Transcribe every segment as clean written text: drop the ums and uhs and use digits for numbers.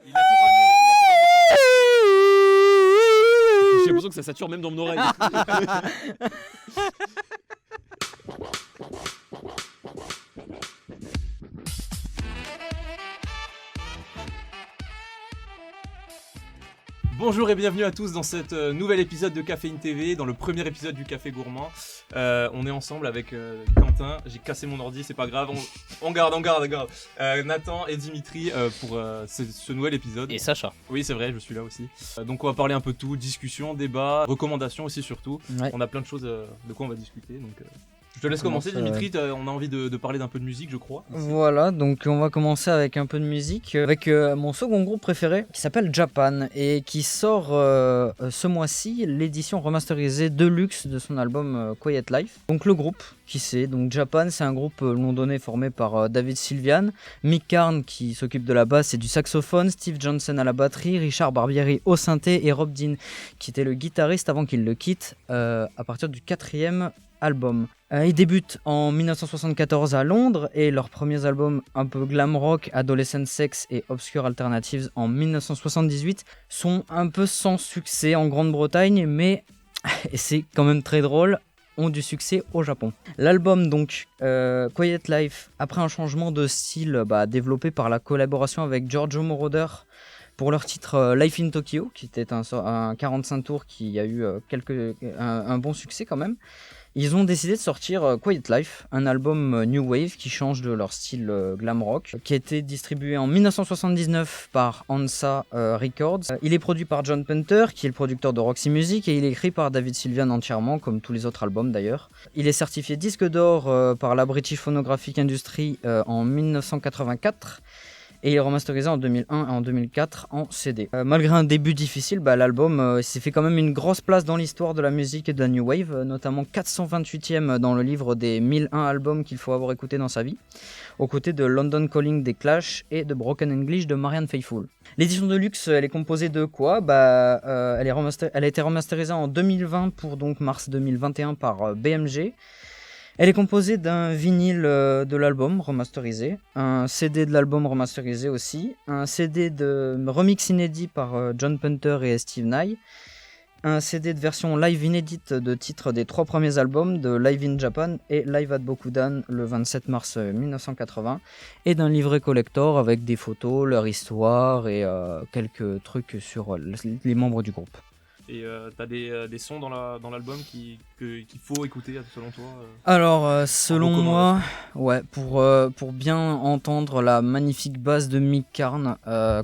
Il a tout ramené. J'ai l'impression que ça sature même dans mon oreille. Bonjour et bienvenue à tous dans cet nouvel épisode de Caféine TV, dans le premier épisode du Café Gourmand. On est ensemble avec Quentin, j'ai cassé mon ordi, c'est pas grave, on garde. Nathan et Dimitri pour ce nouvel épisode. Et Sacha. Oui, c'est vrai, je suis là aussi. Donc on va parler un peu de tout, discussion, débat, recommandations aussi surtout. Ouais. On a plein de choses de quoi on va discuter. Donc, je te laisse commencer Dimitri, on a envie de parler d'un peu de musique je crois. Voilà, donc on va commencer avec un peu de musique, avec mon second groupe préféré qui s'appelle Japan et qui sort ce mois-ci l'édition remasterisée deluxe de son album Quiet Life. Donc le groupe, qui c'est? Donc Japan, c'est un groupe londonais formé par David Sylvian, Mick Karn qui s'occupe de la basse et du saxophone, Steve Johnson à la batterie, Richard Barbieri au synthé et Rob Dean qui était le guitariste avant qu'il le quitte à partir du 4e album. Ils débutent en 1974 à Londres et leurs premiers albums un peu glam rock, Adolescent Sex et Obscure Alternatives en 1978 sont un peu sans succès en Grande-Bretagne, mais et c'est quand même très drôle, ont du succès au Japon. L'album donc Quiet Life, après un changement de style développé par la collaboration avec Giorgio Moroder pour leur titre Life in Tokyo, qui était un 45 tours qui a eu un bon succès quand même. Ils ont décidé de sortir Quiet Life, un album New Wave qui change de leur style glam rock, qui a été distribué en 1979 par Ansa Records. Il est produit par John Punter, qui est le producteur de Roxy Music, et il est écrit par David Sylvian entièrement, comme tous les autres albums d'ailleurs. Il est certifié disque d'or par la British Phonographic Industry en 1984. Et il est remasterisé en 2001 et en 2004 en CD. Malgré un début difficile, l'album s'est fait quand même une grosse place dans l'histoire de la musique et de la New Wave, notamment 428e dans le livre des 1001 albums qu'il faut avoir écouté dans sa vie, aux côtés de London Calling des Clash et de Broken English de Marianne Faithfull. L'édition de luxe, elle est composée de quoi? Elle a été remasterisée en 2020 pour donc mars 2021 par BMG. Elle est composée d'un vinyle de l'album remasterisé, un CD de l'album remasterisé aussi, un CD de remix inédit par John Punter et Steve Nye, un CD de version live inédite de titres des 3 premiers albums de Live in Japan et Live at Bokudan le 27 mars 1980, et d'un livret collector avec des photos, leur histoire et quelques trucs sur les membres du groupe. Et t'as des sons dans l'album qu'il faut écouter selon toi Alors, selon moi, ouais, pour bien entendre la magnifique basse de Mick Karn,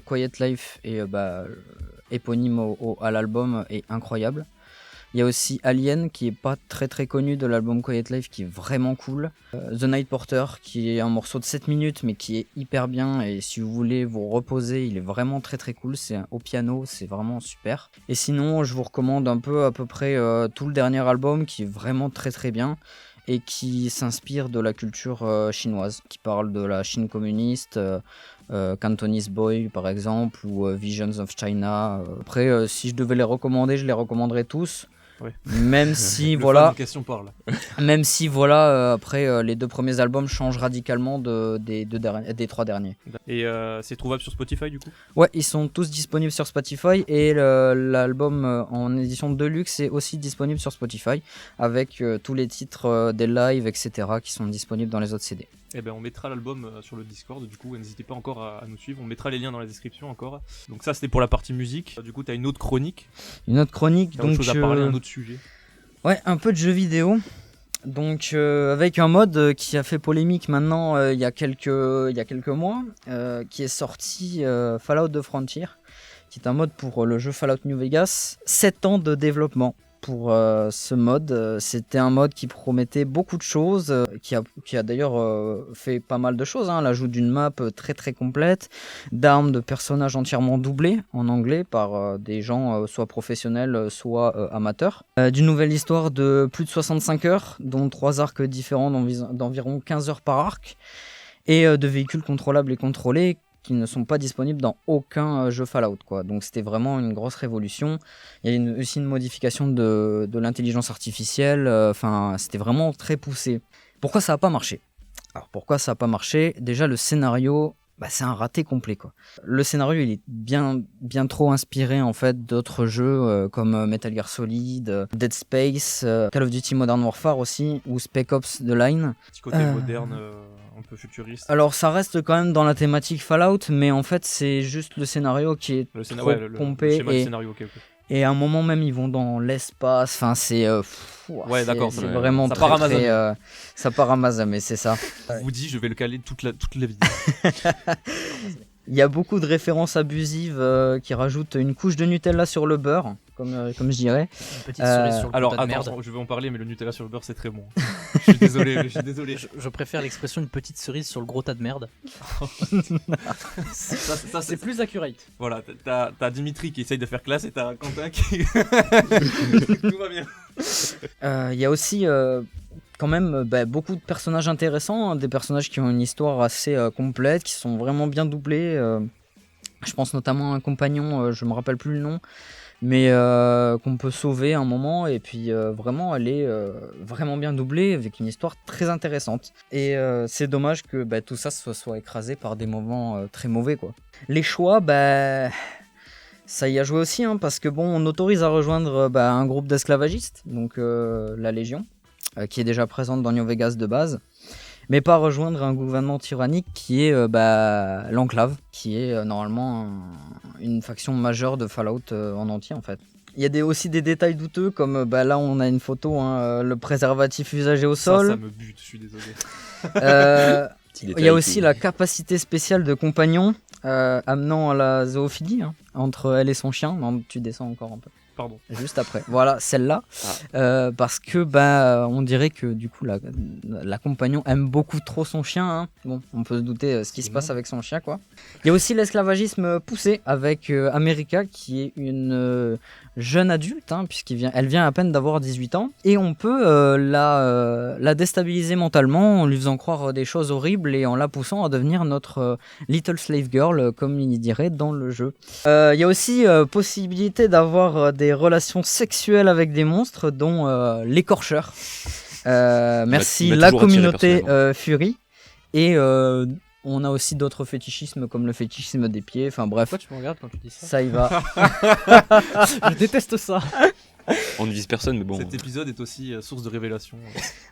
Quiet Life et éponyme à l'album est incroyable. Il y a aussi Alien qui est pas très très connu de l'album Quiet Life, qui est vraiment cool. The Night Porter qui est un morceau de 7 minutes mais qui est hyper bien, et si vous voulez vous reposer, il est vraiment très très cool. C'est au piano, c'est vraiment super. Et sinon je vous recommande à peu près tout le dernier album qui est vraiment très très bien et qui s'inspire de la culture chinoise, qui parle de la Chine communiste, Cantonese Boy par exemple, ou Visions of China. Après si je devais les recommander, je les recommanderais tous. Ouais. Même si voilà, parle. même si après les 2 premiers albums changent radicalement des 3 derniers. Et c'est trouvable sur Spotify du coup? Ouais, ils sont tous disponibles sur Spotify, et l'album en édition deluxe est aussi disponible sur Spotify avec tous les titres des lives, etc. qui sont disponibles dans les autres CD. Eh ben on mettra l'album sur le Discord, du coup n'hésitez pas encore à nous suivre, on mettra les liens dans la description encore. Donc ça c'était pour la partie musique, du coup t'as une autre chronique. T'as autre chose à parler, un autre sujet. Ouais, un peu de jeux vidéo. Donc avec un mode qui a fait polémique maintenant il y a quelques mois, qui est sorti, Fallout The Frontier, qui est un mode pour le jeu Fallout New Vegas. 7 ans de développement pour ce mode. C'était un mode qui promettait beaucoup de choses, qui a d'ailleurs fait pas mal de choses, l'ajout d'une map très très complète, d'armes, de personnages entièrement doublés en anglais par des gens soit professionnels soit amateurs, d'une nouvelle histoire de plus de 65 heures, dont 3 arcs différents d'environ 15 heures par arc, et de véhicules contrôlables et contrôlés qui ne sont pas disponibles dans aucun jeu Fallout, quoi. Donc c'était vraiment une grosse révolution. Il y a aussi une modification de l'intelligence artificielle, c'était vraiment très poussé. Pourquoi ça n'a pas marché? Alors pourquoi ça n'a pas marché? Déjà le scénario bah, c'est un raté complet, quoi. Le scénario, il est bien trop inspiré en fait d'autres jeux comme Metal Gear Solid, Dead Space, Call of Duty Modern Warfare aussi, ou Spec Ops The Line. Petit côté moderne, un peu futuriste. Alors ça reste quand même dans la thématique Fallout, mais en fait c'est juste le scénario qui est trop pompé. Le schéma du scénario, ok. Et à un moment même, ils vont dans l'espace. Enfin, c'est. Ouais, d'accord. C'est vraiment ça très, part à Mazamé. ça part à Mazamé, c'est ça. Je vous dis, je vais le caler toute la vidéo. Il y a beaucoup de références abusives qui rajoutent une couche de Nutella sur le beurre, comme je dirais. Une petite cerise sur le Alors, gros tas de attends, merde. je vais en parler, mais le Nutella sur le beurre, c'est très bon. Je suis désolé. Je préfère l'expression une petite cerise sur le gros tas de merde. Ça, C'est plus accurate. Voilà, t'as Dimitri qui essaye de faire classe et t'as Quentin qui. Tout va bien. Il y a aussi quand même beaucoup de personnages intéressants, hein, des personnages qui ont une histoire assez complète, qui sont vraiment bien doublés. Je pense notamment à un compagnon, je me rappelle plus le nom, mais qu'on peut sauver à un moment, et puis vraiment elle est vraiment bien doublée avec une histoire très intéressante. Et c'est dommage que tout ça soit écrasé par des moments très mauvais, quoi. Les choix, ça y a joué aussi, hein, parce que bon, on autorise à rejoindre un groupe d'esclavagistes, donc la Légion, qui est déjà présente dans New Vegas de base, mais pas rejoindre un gouvernement tyrannique qui est l'Enclave, qui est normalement une faction majeure de Fallout en entier en fait. Il y a aussi des détails douteux comme là on a une photo, hein, le préservatif usagé au sol. Ça me bute, je suis désolé. Il y a aussi la capacité spéciale de compagnon amenant à la zoophilie, hein, entre elle et son chien. Non, tu descends encore un peu. Pardon. Juste après. Voilà, celle-là. Parce que on dirait que du coup la compagnon aime beaucoup trop son chien, hein. Bon, on peut se douter ce qui se passe avec son chien, quoi. Il y a aussi l'esclavagisme poussé avec America, qui est une jeune adulte, hein, elle vient à peine d'avoir 18 ans, et on peut la déstabiliser mentalement en lui faisant croire des choses horribles et en la poussant à devenir notre Little Slave Girl, comme il dirait dans le jeu. Il y a aussi possibilité d'avoir des relations sexuelles avec des monstres, dont l'écorcheur. Merci m'a la toujours attiré, communauté personnellement. Fury. Et on a aussi d'autres fétichismes comme le fétichisme des pieds. Enfin bref, Pourquoi tu me regardes quand tu dis ça? ça y va. Je déteste ça. On ne vise personne, mais bon. Cet épisode est aussi source de révélation.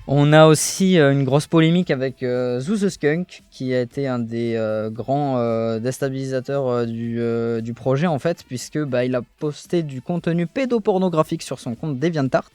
On a aussi une grosse polémique avec Zoo the Skunk, qui a été un des grands déstabilisateurs du projet en fait, puisque il a posté du contenu pédopornographique sur son compte DeviantArt.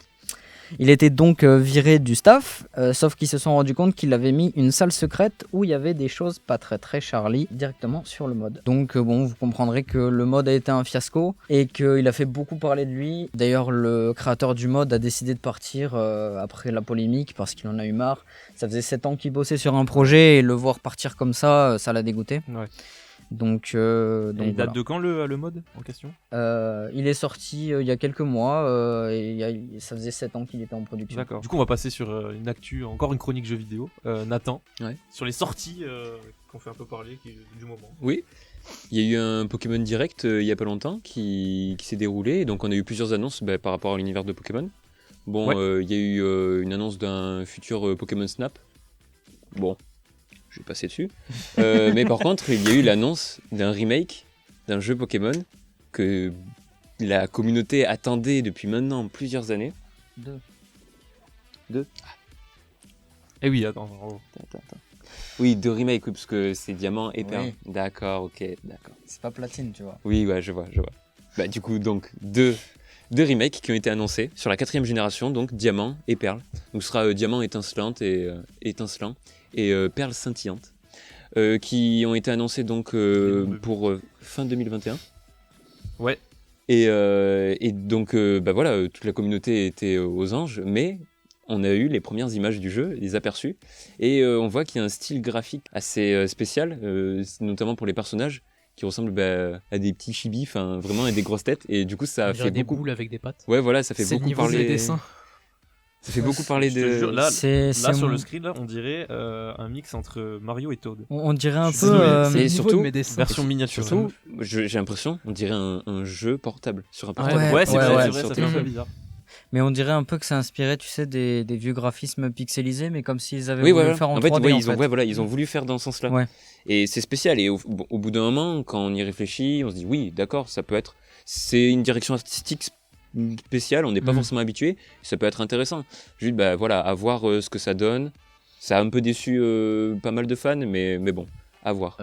Il était donc viré du staff, sauf qu'ils se sont rendus compte qu'il avait mis une salle secrète où il y avait des choses pas très Charlie directement sur le mode. Donc vous comprendrez que le mode a été un fiasco et qu'il a fait beaucoup parler de lui. D'ailleurs, le créateur du mode a décidé de partir après la polémique parce qu'il en a eu marre. Ça faisait 7 ans qu'il bossait sur un projet et le voir partir comme ça, ça l'a dégoûté. Ouais. Donc il date voilà. de quand le mode en question? Il est sorti il y a quelques mois et ça faisait 7 ans qu'il était en production. D'accord. Du coup, on va passer sur une actu, encore une chronique jeux vidéo. Nathan, Ouais. sur les sorties qu'on fait un peu parler du moment. Oui, il y a eu un Pokémon Direct il y a pas longtemps qui s'est déroulé. Donc on a eu plusieurs annonces par rapport à l'univers de Pokémon. Bon, Ouais. il y a eu une annonce d'un futur Pokémon Snap. Bon, je vais passer dessus. Mais par contre, il y a eu l'annonce d'un remake d'un jeu Pokémon que la communauté attendait depuis maintenant plusieurs années. Eh oui, attends. Attends. Oui, deux remakes, oui, parce que c'est Diamant et Perle. Oui. D'accord, ok, d'accord. C'est pas platine, tu vois. Oui, ouais, je vois. Du coup, donc, deux remakes qui ont été annoncés sur la 4e génération, donc Diamant et Perle. Donc ce sera Diamant étincelant et Perle scintillante, qui ont été annoncés donc pour fin 2021. Ouais. Et donc, voilà, toute la communauté était aux anges, mais on a eu les premières images du jeu, les aperçus, et on voit qu'il y a un style graphique assez spécial, notamment pour les personnages, qui ressemblent à des petits chibis, enfin vraiment à des grosses têtes, et du coup ça On dirait fait des beaucoup. boules avec des pattes. Ouais, voilà, ça fait C'est le beaucoup niveau parler. des dessins. Ça fait beaucoup parler Je te de. jure, là C'est sur mon- le screen, là, on dirait un mix entre Mario et Toad. On dirait un Je suis peu. désolé, C'est le niveau surtout, de mes dessins. Version miniature. Surtout, j'ai l'impression, on dirait un jeu portable sur un Ouais, portable. Ouais, Ouais, c'est ouais, vrai, ouais, c'est vrai, ça sur fait un peu téléphone. bizarre. Mais on dirait un peu que ça inspirait, tu sais, des vieux graphismes pixelisés, mais comme s'ils avaient Oui, voulu voilà. le faire en En fait, 3D. ouais, en ils ont, fait. ouais, voilà, ils ont voulu faire dans ce sens-là. Ouais. Et c'est spécial. Et au bout d'un moment, quand on y réfléchit, on se dit oui, d'accord, ça peut être. C'est une direction artistique spéciale. On n'est pas forcément habitué. Ça peut être intéressant. Juste, bah voilà, à voir ce que ça donne. Ça a un peu déçu pas mal de fans, mais bon, à voir.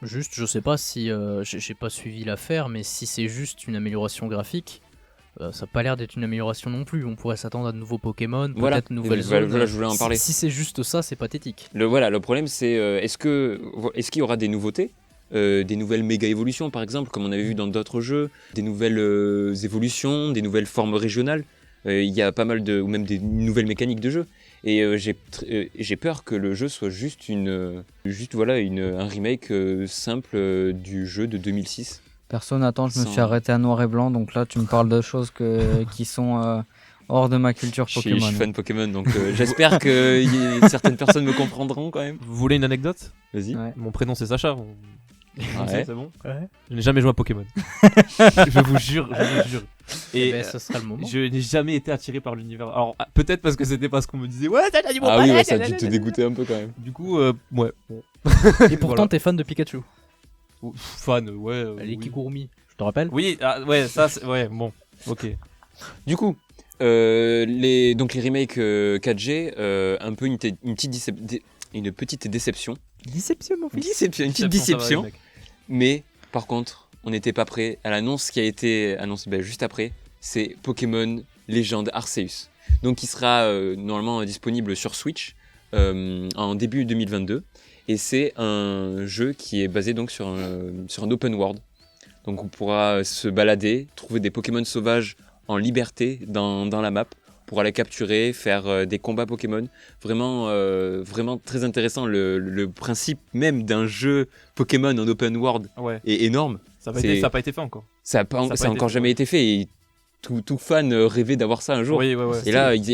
Juste, je sais pas si j'ai pas suivi l'affaire, mais si c'est juste une amélioration graphique, ça a pas l'air d'être une amélioration non plus. On pourrait s'attendre à de nouveaux Pokémon, Voilà. peut-être de nouvelles Voilà, zones. je voulais en parler. Si c'est juste ça, c'est pathétique. Le problème, c'est est-ce qu'il y aura des nouveautés, des nouvelles méga évolutions par exemple, comme on avait vu dans d'autres jeux, des nouvelles évolutions, des nouvelles formes régionales. Il y a pas mal ou même des nouvelles mécaniques de jeu. Et j'ai peur que le jeu soit juste un remake simple du jeu de 2006. Personne attend, je me Sans- suis arrêté à noir et blanc, donc là tu me parles de choses qui sont hors de ma culture Je Pokémon. suis fan Pokémon, donc j'espère que certaines personnes me comprendront quand même. Vous voulez une anecdote? Vas-y. Ouais. Mon prénom c'est Sacha. Ouais. C'est bon. Je n'ai jamais joué à Pokémon. Je vous jure, je vous jure. Et Et ben, ce sera le moment. je n'ai jamais été attiré par l'univers. Alors peut-être parce que c'était pas ce qu'on me disait. Ouais, t'as dit mon Ah oui, palais, ouais, ça a dû te nanana. dégoûter un peu quand même. Du coup, ouais. Bon. Et pourtant, Voilà. t'es fan de Pikachu. Fan, ouais. Les oui. Kigurumi, je te rappelle. Oui, ouais, ça, ouais, bon, ok. Du coup, les remakes 4G, un peu une petite déception. Déception, mon Une petite déception. Mais par contre, on n'était pas prêt à l'annonce qui a été annoncée juste après. C'est Pokémon Légende Arceus. Donc, qui sera normalement disponible sur Switch en début 2022. Et c'est un jeu qui est basé donc sur un open world. Donc, on pourra se balader, trouver des Pokémon sauvages en liberté dans la map pour aller capturer, faire des combats Pokémon. Vraiment, vraiment très intéressant. Le principe même d'un jeu Pokémon en open world Ouais, est énorme. ça n'a pas été fait encore. Ça n'a encore jamais été fait et tout fan rêvait d'avoir ça un jour. Oui, ouais. Et là, avec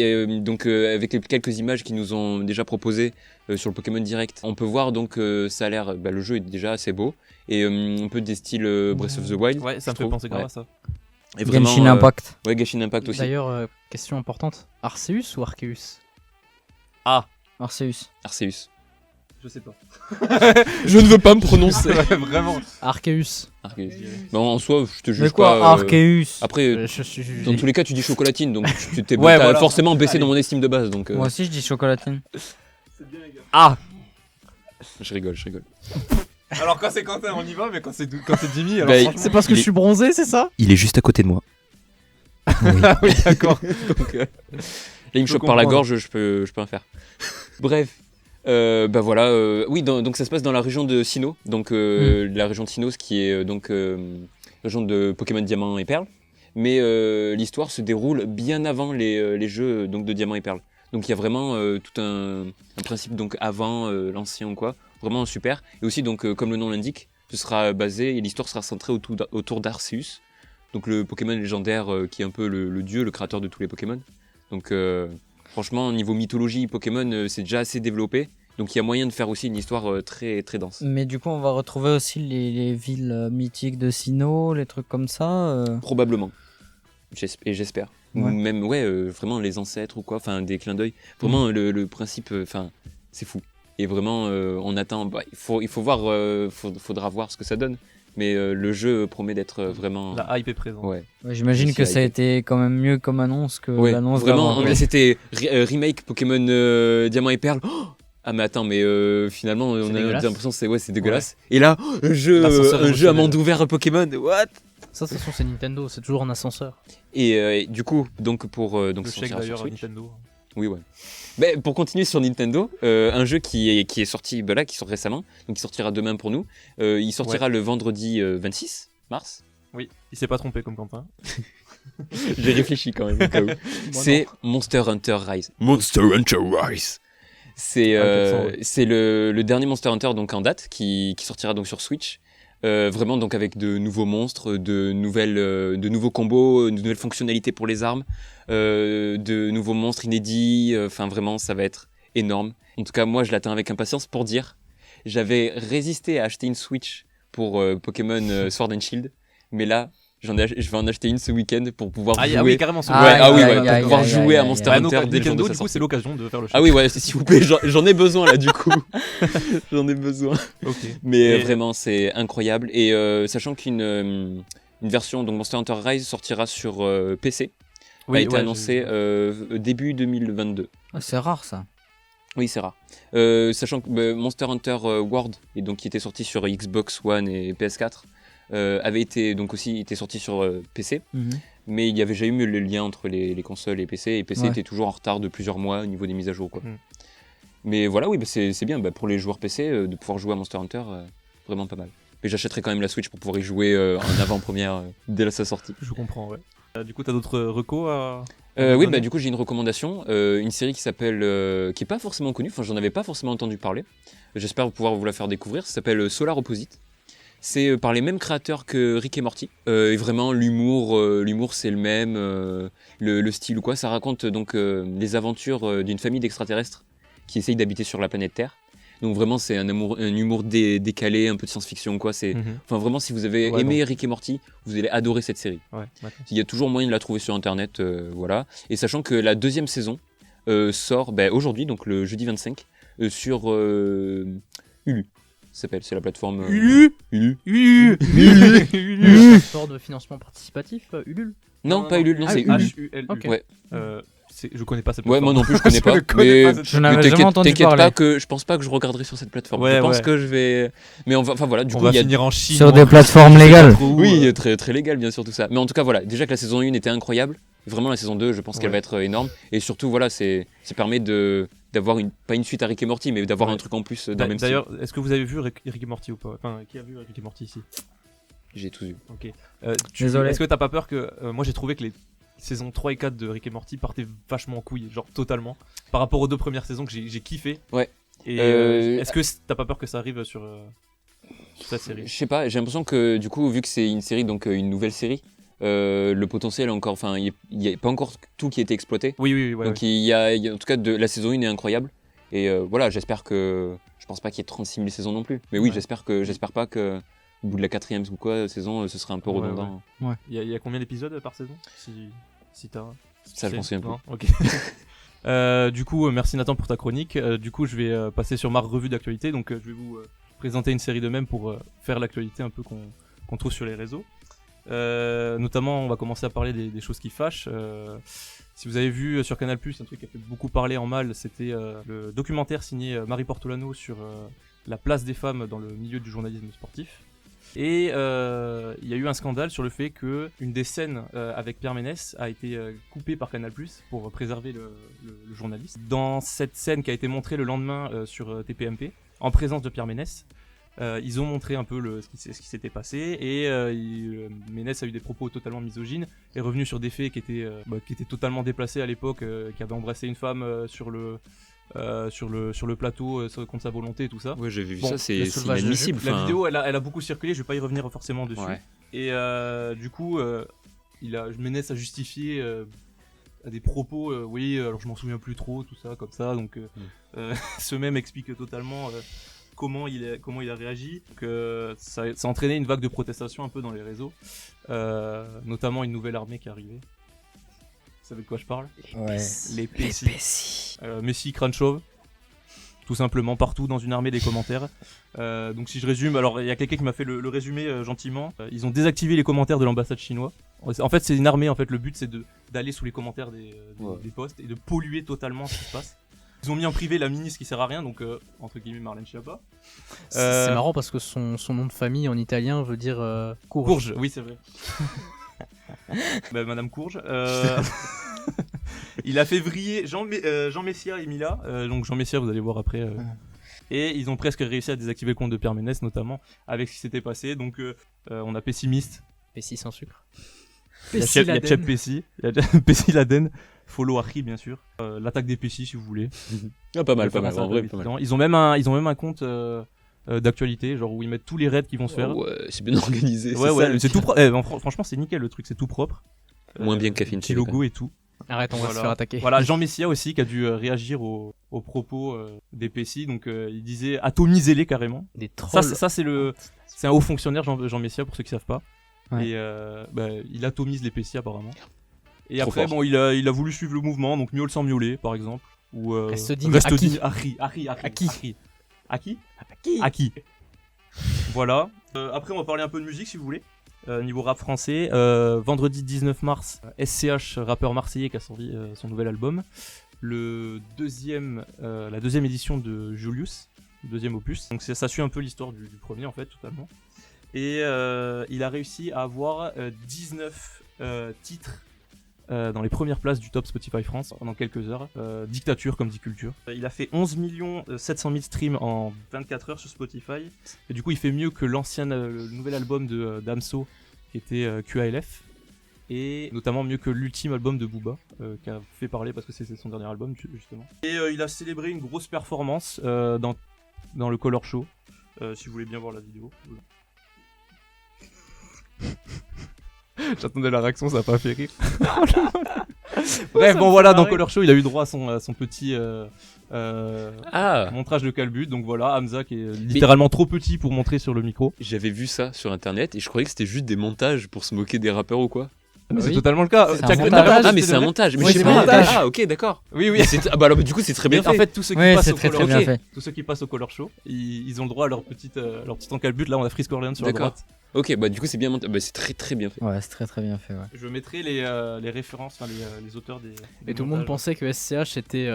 les quelques images qu'ils nous ont déjà proposées sur le Pokémon Direct, on peut voir donc ça a l'air, le jeu est déjà assez beau et un peu des styles Breath of the Wild. Ouais, ça me je fait trouve. penser grave Ouais. à ça. Et vraiment, Genshin Impact. Ouais, Genshin Impact aussi. D'ailleurs, question importante, Arceus ou Arceus? Arceus. Arceus. Je sais pas. Je ne veux pas me prononcer. Ouais, vraiment. Arceus. Arceus. Bon, en soi, je te Mais juge quoi, pas. Arceus Après, dans tous les cas, tu dis chocolatine, donc tu t'es Ouais, t'as voilà. forcément baissé dans mon estime de base. Donc, Moi aussi je dis chocolatine. Ah. je rigole. Alors quand c'est Quentin, on y va, mais quand c'est Jimmy, alors Bah, franchement... C'est parce que je suis bronzé, c'est ça? Il est juste à côté de moi. Ah oui, d'accord. Donc, là, il me Je chope par la comprends. gorge, je peux en faire. Bref, voilà. Oui, donc ça se passe dans la région de Sinnoh. Donc la région de Sinnoh, ce qui est région de Pokémon Diamant et Perle. Mais l'histoire se déroule bien avant les jeux donc de Diamant et Perle. Donc il y a vraiment tout un principe donc avant l'ancien ou quoi. Vraiment super. Et aussi donc comme le nom l'indique, ce sera basé et l'histoire sera centrée autour d'Arceus. Donc le Pokémon légendaire qui est un peu le dieu, le créateur de tous les Pokémon. Donc franchement, niveau mythologie Pokémon, c'est déjà assez développé. Donc il y a moyen de faire aussi une histoire très, très dense. Mais du coup on va retrouver aussi les villes mythiques de Sinnoh, les trucs comme ça. Probablement. Et j'espère. Ouais. Ou même, vraiment les ancêtres ou quoi, enfin des clins d'œil. Vraiment le principe, c'est fou. Et vraiment, on attend, il faut voir, faudra voir ce que ça donne. Mais le jeu promet d'être vraiment... La hype est présente. Ouais. Ouais, j'imagine Aussi que ça a hype. été quand même mieux comme annonce que Ouais, l'annonce vraiment, d'avant. là, c'était remake Pokémon Diamant et Perle. Oh ah mais attends, mais finalement on a dégueulasse. l'impression que c'est dégueulasse. Et là, un jeu L'ascenseur à émotionnel. monde ouvert Pokémon, what? Ça, de toute façon, c'est Nintendo, c'est toujours un ascenseur. Et du coup, donc pour donc Le sortir chèque sur d'ailleurs Switch. Nintendo. Oui, ouais. Mais pour continuer sur Nintendo, un jeu qui est sorti là, qui sort récemment, donc qui sortira demain pour nous. Il sortira le vendredi 26 mars. Oui, il s'est pas trompé comme Quentin. J'ai réfléchi quand même au cas où. C'est Monster Hunter Rise. Monster Hunter Rise. C'est c'est le dernier Monster Hunter donc en date qui sortira donc sur Switch. Vraiment donc avec de nouveaux monstres, de nouveaux combos, de nouvelles fonctionnalités pour les armes, de nouveaux monstres inédits. Enfin vraiment ça va être énorme. En tout cas moi je l'attends avec impatience pour dire. J'avais résisté à acheter une Switch pour Pokémon Sword and Shield, mais là Je vais en acheter une ce week-end pour pouvoir Ah, jouer. oui, carrément. Ah, Ouais, aïe, ouais, aïe, pour aïe, pouvoir aïe, jouer aïe, à aïe, Monster aïe. donc, Hunter dès le jour Nintendo, de sa du coup, sortie. c'est l'occasion de faire le choc. Ah oui, ouais, s'il vous plaît, j'en ai besoin là du coup. J'en ai besoin. Ok. Mais Et- vraiment, c'est incroyable. Et sachant une version, donc Monster Hunter Rise, sortira sur PC, a été ouais, annoncée début 2022. Ah, c'est rare ça. Oui, c'est rare. Sachant que Monster Hunter World, et donc qui était sorti sur Xbox One et PS4, avait été donc aussi été sorti sur PC, mais il y avait jamais eu le lien entre les consoles et PC, et PC Ouais. était toujours en retard de plusieurs mois au niveau des mises à jour, quoi. Mm. Mais voilà, oui, c'est bien pour les joueurs PC de pouvoir jouer à Monster Hunter, vraiment pas mal. Mais j'achèterai quand même la Switch pour pouvoir y jouer en avant-première dès sa sortie. Je comprends, ouais. Du coup, t'as d'autres recos à... Oui, Donner. du coup j'ai une recommandation, une série qui s'appelle, qui est pas forcément connue, enfin j'en avais pas forcément entendu parler. J'espère pouvoir vous la faire découvrir. Ça s'appelle Solar Opposite. C'est par les mêmes créateurs que Rick et Morty. Et vraiment l'humour c'est le même, le style ou quoi. Ça raconte donc les aventures d'une famille d'extraterrestres qui essayent d'habiter sur la planète Terre. Donc vraiment c'est un humour décalé, un peu de science-fiction quoi. C'est, Mhm. enfin vraiment si vous avez Ouais, aimé Rick et Morty, vous allez adorer cette série. Ouais, d'accord. Il y a toujours moyen de la trouver sur internet, voilà. Et sachant que la deuxième saison sort aujourd'hui, donc le jeudi 25, sur Hulu. Ça s'appelle, c'est la plateforme Ulu Hulu. Ulu Sort de financement participatif, Ulule. Non, pas Hulu, non, c'est Hulu. H-U-L-U. Ok. Ouais. Je connais pas cette Ouais, plateforme. moi non plus, je connais pas. connais pas cette Je n'avais t'inquiète- jamais entendu t'inquiète parler. pas que je pense pas que je regarderai sur cette plateforme. Ouais, je pense ouais. que je vais. Mais enfin voilà, du On coup va il y a. finir en Chine. Sur ou des en- plateformes je sais pas légales. trop où, Oui, très très légal bien sûr tout ça. Mais en tout cas voilà, déjà que la saison 1 était incroyable. Vraiment la saison 2, je pense qu'elle Ouais. va être énorme. Et surtout voilà, ça permet d'avoir pas une suite à Rick et Morty, mais d'avoir Ouais. un truc en plus dans le même style. D'ailleurs, est-ce que vous avez vu Rick et Morty ou pas? Enfin, qui a vu Rick et Morty ici? J'ai tout vu. Ok. Désolé. Est-ce que t'as pas peur que... moi j'ai trouvé que les saisons 3 et 4 de Rick et Morty partaient vachement en couille, genre totalement, par rapport aux deux premières saisons que j'ai kiffé. Ouais. Et est-ce que t'as pas peur que ça arrive sur cette série? Je sais pas, j'ai l'impression que du coup, vu que c'est une série, donc une nouvelle série, le potentiel est encore, enfin, il n'y a pas encore tout qui a été exploité. Oui, ouais. Donc il y a, en tout cas, la saison 1 est incroyable. Et voilà, j'espère que, je pense pas qu'il y ait 36 000 saisons non plus. Mais oui, Ouais. j'espère pas que au bout de la 4e ou quoi saison, ce serait un peu Ouais, redondant. Il y a combien d'épisodes par saison? Si t'as... Ça, je m'en souviens plus. Non, ok. Du coup, merci Nathan pour ta chronique. Du coup, je vais passer sur ma revue d'actualité. Donc, je vais vous présenter une série de mèmes pour faire l'actualité un peu qu'on trouve sur les réseaux. Notamment, on va commencer à parler des choses qui fâchent. Si vous avez vu sur Canal+, un truc qui a fait beaucoup parler en mal, c'était le documentaire signé Marie Portolano sur la place des femmes dans le milieu du journalisme sportif. Et il y a eu un scandale sur le fait que une des scènes avec Pierre Ménès a été coupée par Canal+ pour préserver le journaliste. Dans cette scène qui a été montrée le lendemain sur TPMP, en présence de Pierre Ménès, ils ont montré un peu ce qui s'était passé et Ménès a eu des propos totalement misogynes, est revenu sur des faits qui étaient totalement déplacés à l'époque, qui avait embrassé une femme sur le plateau contre sa volonté et tout ça. Ouais, j'ai vu Bon, ça, le c'est soulevage de inadmissible. La enfin. vidéo elle a beaucoup circulé, je vais pas y revenir forcément dessus. Ouais. Et du coup, Ménès a justifié à des propos, oui, alors je m'en souviens plus trop, tout ça, comme ça. Donc, ce même explique totalement comment il a réagi. Que ça a entraîné une vague de protestation un peu dans les réseaux, notamment une nouvelle armée qui est arrivée. Vous savez de quoi je parle? Ouais. Les Pessi. Messi, crâne chauve. Tout simplement, partout dans une armée des commentaires. Donc si je résume, alors il y a quelqu'un qui m'a fait le résumé gentiment. Ils ont désactivé les commentaires de l'ambassade chinoise. En fait, c'est une armée. En fait, le but c'est d'aller sous les commentaires des posts et de polluer totalement ce qui se passe. Ils ont mis en privé la ministre qui sert à rien, donc entre guillemets Marlène Schiappa. C'est marrant parce que son nom de famille en italien veut dire courge. Courge, oui c'est vrai. Madame Courge. Il a fait vriller Jean Messia et Mila. Donc Jean Messia, vous allez voir après. Et ils ont presque réussi à désactiver le compte de Pierre Ménès, notamment avec ce qui s'était passé. Donc on a Pessimiste. Pessi sans sucre. Il y a Chep Pessi. Il y a Pessi Laden. Follow Harry, bien sûr. L'attaque des Pessi, si vous voulez. Ah, pas mal, Faire un en vrai, pas mal. Ils ont même un compte d'actualité, genre où ils mettent tous les raids qui vont se faire. Ouais, c'est bien organisé. Ouais, c'est tout propre. Franchement, c'est nickel le truc, c'est tout propre. Moins bien que Café Petit TV, logo et tout. Arrête, on va se faire attaquer. Voilà, Jean Messia aussi qui a dû réagir aux propos des Pessi. Donc il disait atomisez-les carrément. Des trolls. C'est un haut fonctionnaire, Jean Messia, pour ceux qui savent pas. Ouais. Et il atomise les PC apparemment. Et Trop après, fort. bon, il a voulu suivre le mouvement, donc miaule sans miauler, par exemple. Ou Reste digne. À qui À qui À qui Voilà. Après, on va parler un peu de musique si vous voulez. Niveau rap français, vendredi 19 mars, SCH, rappeur marseillais, qui a sorti son nouvel album. La deuxième édition de Julius, le deuxième opus. Donc ça suit un peu l'histoire du premier en fait, totalement. Et il a réussi à avoir 19 titres dans les premières places du top Spotify France pendant quelques heures. Dictature comme dit Culture. Il a fait 11 700 000 streams en 24 heures sur Spotify. Et du coup, il fait mieux que le nouvel album de Damso qui était QALF. Et notamment mieux que l'ultime album de Booba qui a fait parler parce que c'est son dernier album justement. Et il a célébré une grosse performance dans le Color Show. Si vous voulez bien voir la vidéo. J'attendais la réaction, ça n'a pas fait rire. Bref, bon voilà, dans Color Show, il a eu droit à son petit montrage de calbut. Donc voilà, Hamza qui est littéralement trop petit pour montrer sur le micro. J'avais vu ça sur internet et je croyais que c'était juste des montages pour se moquer des rappeurs ou quoi. Mais c'est Oui. totalement le cas. C'est un T'as- montage. t'as- Ah, mais c'était c'est un vrai montage. Mais Oui, je sais c'est un pas. montage. Ah, ok, d'accord. Oui, oui. Mais ah bah alors du coup c'est très bien En fait. fait, tous ceux qui Oui, passent c'est au très Color très bien Show, fait. tous ceux qui passent au Color Show, ils ont le droit à leur petit encalbut. Là, on a Frisk Orleans sur la D'accord. droite. Ok, bah du coup c'est bien monté. Bah, c'est très très bien fait. Ouais, c'est très très bien fait. Ouais. Je mettrai les références, enfin les auteurs des. Et tout le monde pensait que SCH était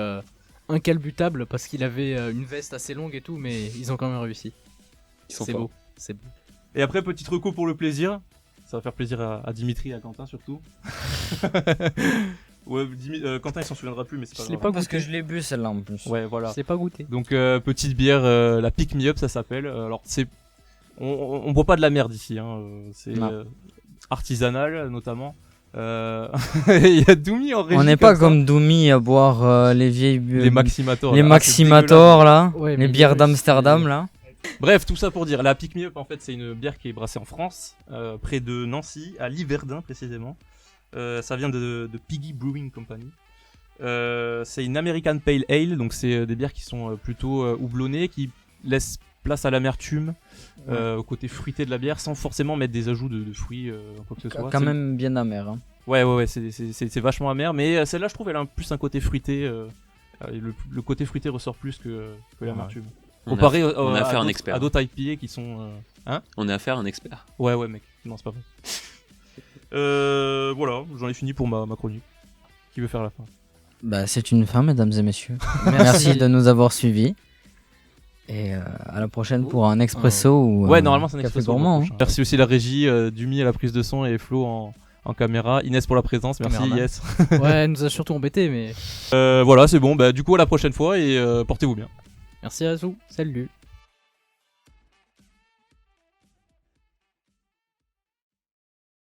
incalbutable parce qu'il avait une veste assez longue et tout, mais ils ont quand même réussi. Ils sont C'est forts. beau, c'est beau. Et après, petite reco pour le plaisir. Ça va faire plaisir à Dimitri et à Quentin surtout. Ouais, Quentin il s'en souviendra plus, mais c'est pas Je l'ai grave. pas Parce que goûté. je l'ai bu celle-là en plus. Ouais, voilà. Je l'ai pas goûté. Donc petite bière, la Pick Me Up ça s'appelle. Alors c'est, on boit pas de la merde ici, hein. C'est Non. artisanal notamment. Il y a Doumi en régie. On n'est pas ça. comme Doumi à boire les vieilles les Maximators. les là. Ah, c'est Maximators là, Ouais, mais les il bières est plus- d'Amsterdam là. Bref, tout ça pour dire, la Pick Me Up en fait c'est une bière qui est brassée en France, près de Nancy, à Liverdun précisément. Ça vient de Piggy Brewing Company. C'est une American Pale Ale, donc c'est des bières qui sont plutôt houblonnées, qui laissent place à l'amertume, au côté fruité de la bière, sans forcément mettre des ajouts de fruits, quoi que ce soit. Quand C'est- même bien amer. Hein. Ouais, c'est vachement amer, mais celle-là je trouve elle a plus un côté fruité. Le côté fruité ressort plus que l'amertume. Comparé on a affaire à un d'autres- expert. à d'autres IPA qui sont. On a affaire à un expert. Ouais, mec, non, c'est pas vrai. Voilà, j'en ai fini pour ma chronique. Qui veut faire la fin? Bah, c'est une fin, mesdames et messieurs. Merci de nous avoir suivis. Et à la prochaine pour un expresso ou Ouais, normalement c'est un café expresso. gourmand. le hein. prochain. Merci aussi la régie, Dumi à la prise de son et Flo en caméra. Inès pour la présence, merci Caméraman. Yes. Ouais, elle nous a surtout embêtés, mais Voilà, c'est bon, bah du coup à la prochaine fois et portez-vous bien. merci à vous. Salut.